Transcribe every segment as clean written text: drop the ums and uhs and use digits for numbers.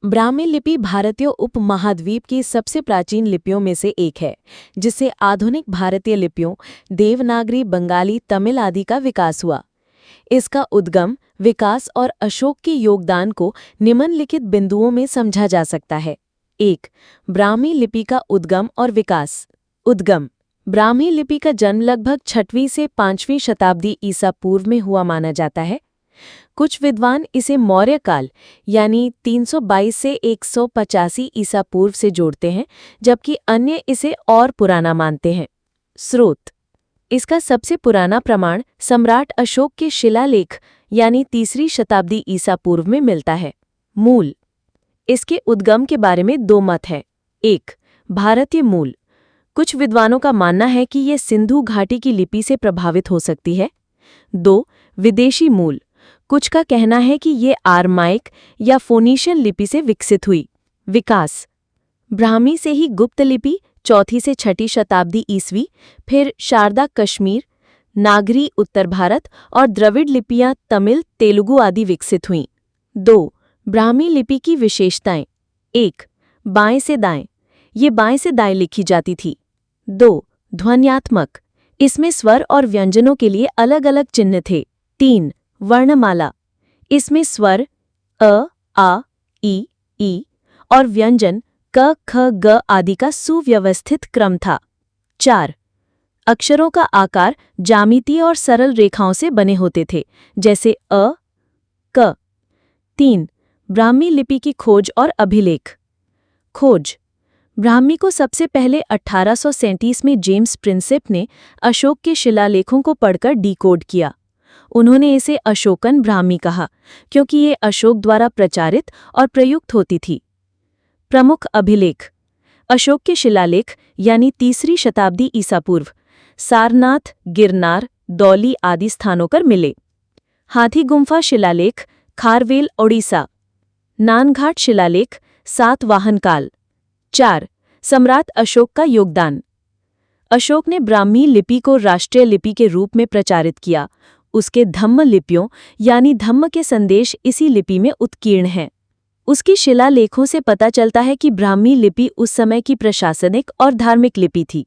ब्राह्मी लिपि भारतीय उपमहाद्वीप की सबसे प्राचीन लिपियों में से एक है, जिससे आधुनिक भारतीय लिपियों देवनागरी, बंगाली, तमिल आदि का विकास हुआ। इसका उद्गम, विकास और अशोक के योगदान को निम्नलिखित बिंदुओं में समझा जा सकता है। 1. ब्राह्मी लिपि का उद्गम और विकास। उद्गम: ब्राह्मी लिपि का जन्म लगभग 6वीं से 5वीं शताब्दी ईसा पूर्व में हुआ माना जाता है। कुछ विद्वान इसे मौर्य काल यानी 322 से 185 ईसा पूर्व से जोड़ते हैं, जबकि अन्य इसे और पुराना मानते हैं। स्रोत: इसका सबसे पुराना प्रमाण सम्राट अशोक के शिलालेख यानी 3री शताब्दी ईसा पूर्व में मिलता है। मूल: इसके उद्गम के बारे में दो मत हैं। 1. भारतीय मूल: कुछ विद्वानों का मानना है कि ये सिंधु घाटी की लिपि से प्रभावित हो सकती है। 2. विदेशी मूल: कुछ का कहना है कि ये आरमाइक या फोनीशियन लिपि से विकसित हुई। विकास: ब्राह्मी से ही गुप्त लिपि 4वीं से 6वीं शताब्दी ईस्वी, फिर शारदा कश्मीर, नागरी उत्तर भारत और द्रविड़ लिपियां तमिल, तेलुगु आदि विकसित हुईं। 2. ब्राह्मी लिपि की विशेषताएं। 1. बाएं से दाएं: ये बाएं से दाएं लिखी जाती थी। 2. ध्वन्यात्मक: इसमें स्वर और व्यंजनों के लिए अलग अलग चिन्ह थे। 3. वर्णमाला: इसमें स्वर अ, आ, ई और व्यंजन क, ख, ग आदि का सुव्यवस्थित क्रम था। 4. अक्षरों का आकार ज्यामितीय और सरल रेखाओं से बने होते थे, जैसे अ, क। 3. ब्राह्मी लिपि की खोज और अभिलेख। खोज: ब्राह्मी को सबसे पहले 1837 में जेम्स प्रिंसेप ने अशोक के शिलालेखों को पढ़कर डिकोड किया। उन्होंने इसे अशोकन ब्राह्मी कहा, क्योंकि ये अशोक द्वारा प्रचारित और प्रयुक्त होती थी। प्रमुख अभिलेख: अशोक के शिलालेख यानी 3री शताब्दी ईसा पूर्व, सारनाथ, गिरनार, दौली आदि स्थानों पर मिले। हाथी गुम्फा शिलालेख, खारवेल, ओडिशा। नानघाट शिलालेख, सातवाहन काल। 4. सम्राट अशोक का योगदान। अशोक ने ब्राह्मी लिपि को राष्ट्रीय लिपि के रूप में प्रचारित किया। उसके धम्म लिपियों यानी धम्म के संदेश इसी लिपि में उत्कीर्ण हैं। उसकी शिलालेखों से पता चलता है कि ब्राह्मी लिपि उस समय की प्रशासनिक और धार्मिक लिपि थी।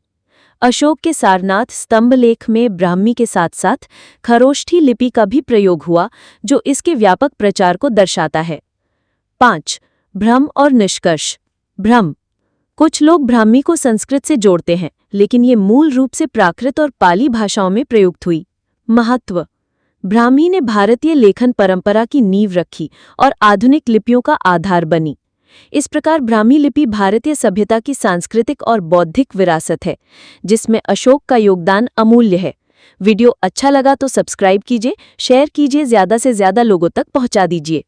अशोक के सारनाथ स्तंभलेख में ब्राह्मी के साथ साथ खरोष्ठी लिपि का भी प्रयोग हुआ, जो इसके व्यापक प्रचार को दर्शाता है। 5. भ्रम और निष्कर्ष। भ्रम: कुछ लोग ब्राह्मी को संस्कृत से जोड़ते हैं, लेकिन ये मूल रूप से प्राकृत और पाली भाषाओं में प्रयुक्त हुई। महत्व: ब्राह्मी ने भारतीय लेखन परंपरा की नींव रखी और आधुनिक लिपियों का आधार बनी। इस प्रकार ब्राह्मी लिपि भारतीय सभ्यता की सांस्कृतिक और बौद्धिक विरासत है, जिसमें अशोक का योगदान अमूल्य है। वीडियो अच्छा लगा तो सब्सक्राइब कीजिए, शेयर कीजिए, ज़्यादा से ज़्यादा लोगों तक पहुंचा दीजिए।